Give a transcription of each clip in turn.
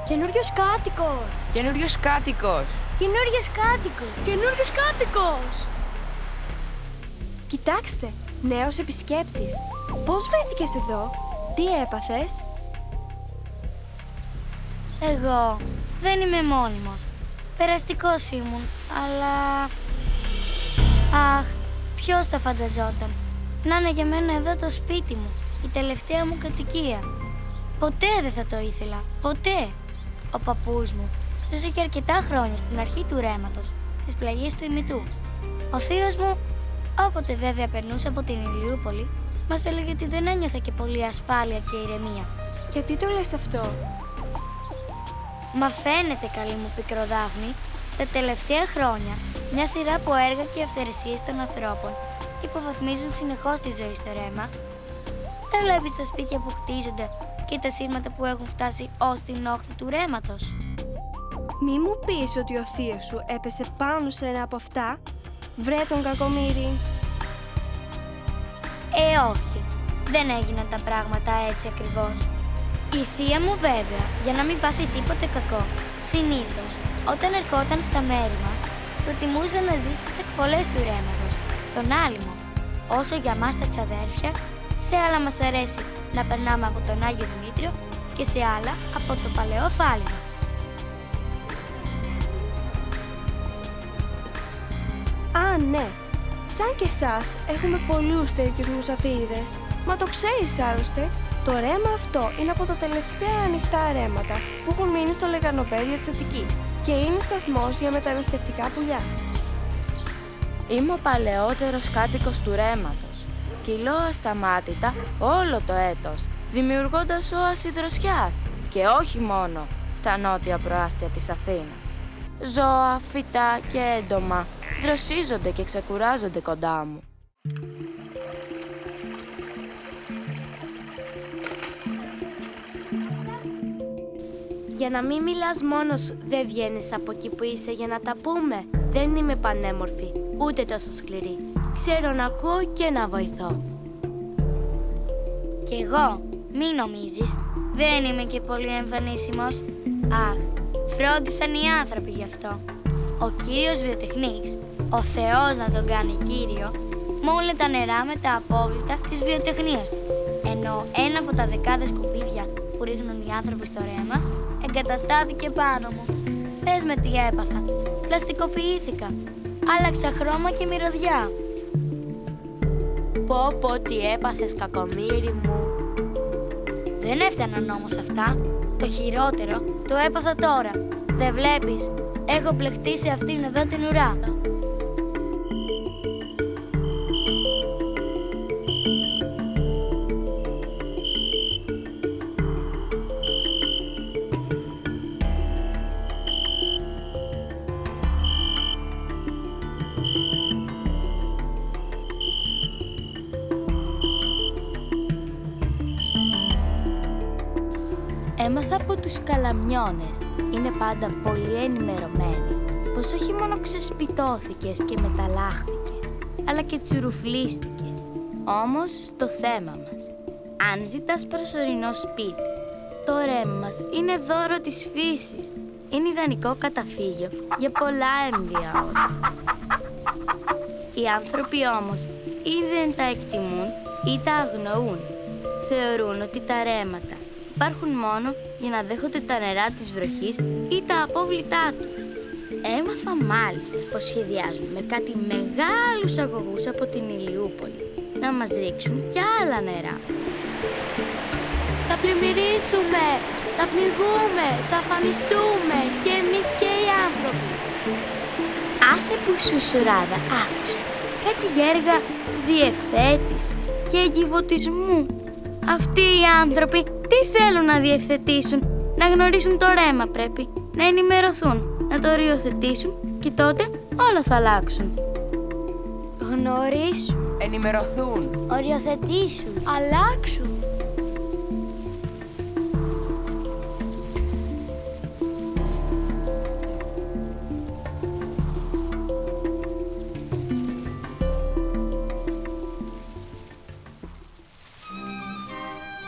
Καινούριος κάτοικος! Καινούριος κάτοικος! Καινούριος κάτοικος! Καινούριος κάτοικος! Κοιτάξτε, νέος επισκέπτης. Πώς βρέθηκες εδώ? Τι έπαθες? Εγώ δεν είμαι μόνιμος. Περαστικός ήμουν, αλλά... Αχ, ποιος θα φανταζόταν να είναι για μένα εδώ το σπίτι μου, η τελευταία μου κατοικία. Ποτέ δεν θα το ήθελα, ποτέ. Ο παππούς μου ζούσε και αρκετά χρόνια στην αρχή του ρέματος, στις πλαγιές του Ημιτού. Ο θείος μου, όποτε βέβαια περνούσε από την Ηλιούπολη, μας έλεγε ότι δεν ένιωθε και πολύ ασφάλεια και ηρεμία. Γιατί το λες αυτό? Μα φαίνεται, καλή μου πικροδάφνη, τα τελευταία χρόνια μια σειρά από έργα και αυθαιρεσίες των ανθρώπων υποβαθμίζουν συνεχώς τη ζωή στο ρέμα. Δεν βλέπεις τα σπίτια που χτίζονται και τα σύρματα που έχουν φτάσει ως την όχθη του ρέματος? Μη μου πεις ότι ο θείος σου έπεσε πάνω σε ένα από αυτά. Βρε τον κακομοίρη. Όχι, δεν έγιναν τα πράγματα έτσι ακριβώς. Η θεία μου βέβαια, για να μην πάθει τίποτε κακό, συνήθως όταν ερχόταν στα μέρη μας, προτιμούσε να ζει στις εκβολές του ρέματος, στον άλυμο. Όσο για μας τα ξαδέρφια, σε άλλα μας αρέσει να περνάμε από τον Άγιο Δημήτριο και σε άλλα από το Παλαιό Φάληρο. Α, ναι. Σαν και εσάς έχουμε πολλούς τέτοιους μουσαφίριδες. Μα το ξέρεις άλλωστε, το ρέμα αυτό είναι από τα τελευταία ανοιχτά ρέματα που έχουν μείνει στο λεκανοπέδιο της Αττικής και είναι σταθμός για μεταναστευτικά πουλιά. Είμαι ο παλαιότερος κάτοικος του ρέματος. Κυλώ ασταμάτητα όλο το έτος, δημιουργώντας όαση δροσιάς και όχι μόνο στα νότια προάστια της Αθήνας. Ζώα, φυτά και έντομα δροσίζονται και ξεκουράζονται κοντά μου. Για να μην μιλάς μόνος, δεν βγαίνεις από εκεί που είσαι για να τα πούμε. Δεν είμαι πανέμορφη, ούτε τόσο σκληρή. Ξέρω να ακούω και να βοηθώ. Κι εγώ, μη νομίζεις, δεν είμαι και πολύ εμφανίσιμος. Αχ, φρόντισαν οι άνθρωποι γι' αυτό. Ο κύριος βιοτεχνής, ο Θεός να τον κάνει κύριο, μόλυνε τα νερά με τα απόβλητα της βιοτεχνίας του. Ενώ ένα από τα δεκάδες σκουπίδια που ρίχνουν οι άνθρωποι στο ρέμα εγκαταστάθηκε πάνω μου. Πες με τι έπαθα. Πλαστικοποιήθηκα. Άλλαξα χρώμα και μυρωδιά. Πω τι έπαθες, κακομοίρη μου. Δεν έφταναν όμως αυτά. Το χειρότερο το έπαθα τώρα. Δεν βλέπεις? Έχω πλεχτεί σε αυτήν εδώ την ουρά. Έμαθα από τους καλαμιώνες, είναι πάντα πολύ ενημερωμένοι, πως όχι μόνο ξεσπιτώθηκες και μεταλλάχθηκες, αλλά και τσουρουφλίστηκες. Όμως στο θέμα μας, αν ζητάς προσωρινό σπίτι, το ρέμα μας είναι δώρο της φύσης. Είναι ιδανικό καταφύγιο για πολλά έμβια όρια. Οι άνθρωποι όμως ή δεν τα εκτιμούν ή τα αγνοούν. Θεωρούν ότι τα ρέματα υπάρχουν μόνο για να δέχονται τα νερά της βροχής ή τα απόβλητά του. Έμαθα μάλιστα πως σχεδιάζουν με κάτι μεγάλους αγωγούς από την Ηλιούπολη να μας ρίξουν κι άλλα νερά. Θα πλημμυρίσουμε, θα πνιγούμε, θα αφανιστούμε και εμείς και οι άνθρωποι. Άσε που σουσουράδα άκουσα κάτι γέργα διευθέτησης και εγκιβωτισμού. Αυτοί οι άνθρωποι τι θέλουν να διευθετήσουν? Να γνωρίσουν το ρέμα πρέπει, να ενημερωθούν, να το οριοθετήσουν και τότε όλα θα αλλάξουν. Γνωρίσουν, Ενημερωθούν, οριοθετήσουν, αλλάξουν.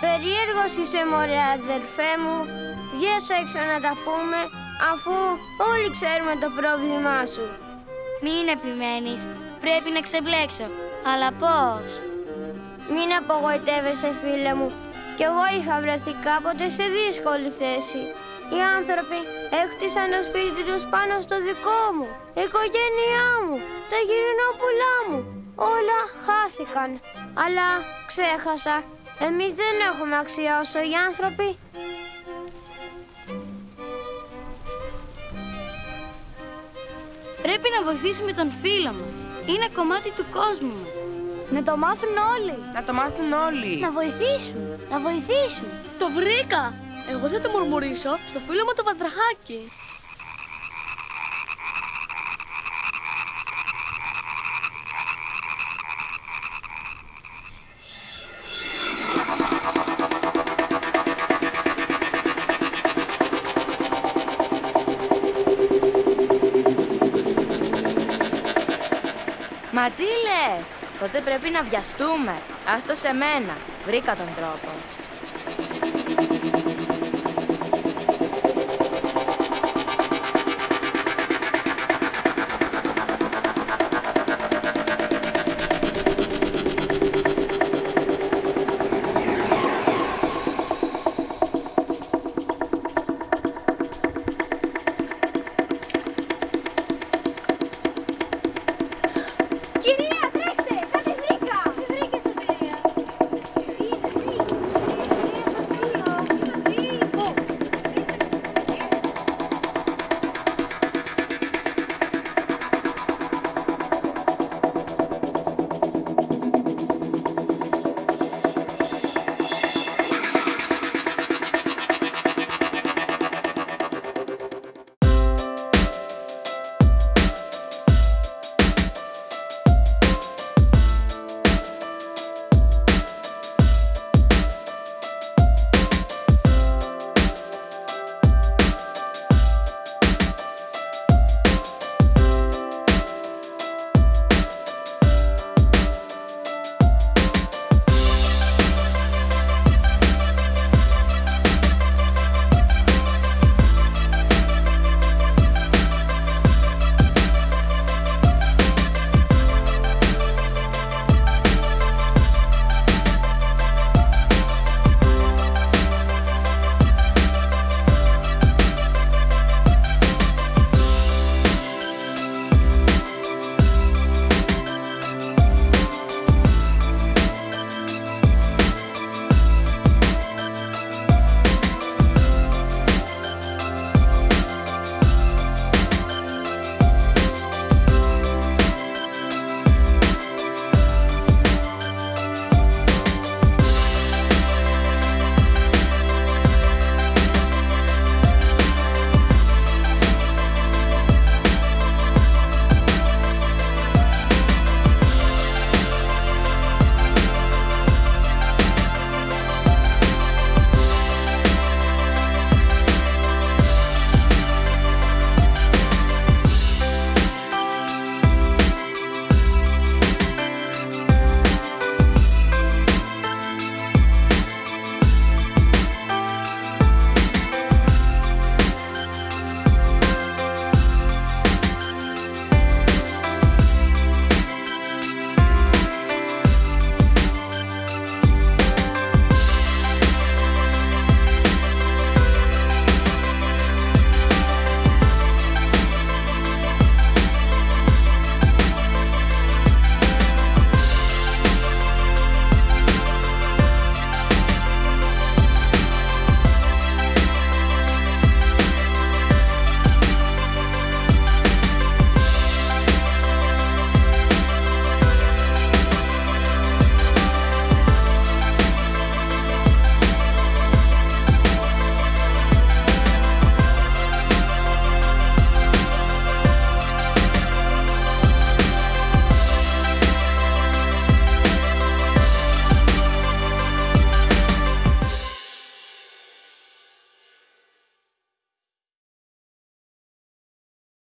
Περίεργος είσαι, μωρέ αδερφέ μου. Βγες έξω να τα πούμε, αφού όλοι ξέρουμε το πρόβλημά σου. Μην επιμένεις. Πρέπει να ξεμπλέξω. Αλλά πώς? Μην απογοητεύεσαι, φίλε μου. Κι εγώ είχα βρεθεί κάποτε σε δύσκολη θέση. Οι άνθρωποι έχτισαν το σπίτι τους πάνω στο δικό μου. Η οικογένειά μου, τα γυρινόπουλά μου. Όλα χάθηκαν. Αλλά ξέχασα. Εμείς δεν έχουμε αξία όσο οι άνθρωποι. Πρέπει να βοηθήσουμε τον φίλο μας. Είναι κομμάτι του κόσμου μας. Να το μάθουν όλοι. Να το μάθουν όλοι. Να βοηθήσουν. Να βοηθήσουν. Το βρήκα. Εγώ θα το μουρμουρίσω στο φίλο μου το Βατραχάκι. Μα τι λες? Τότε πρέπει να βιαστούμε. Άστο σε μένα. Βρήκα τον τρόπο.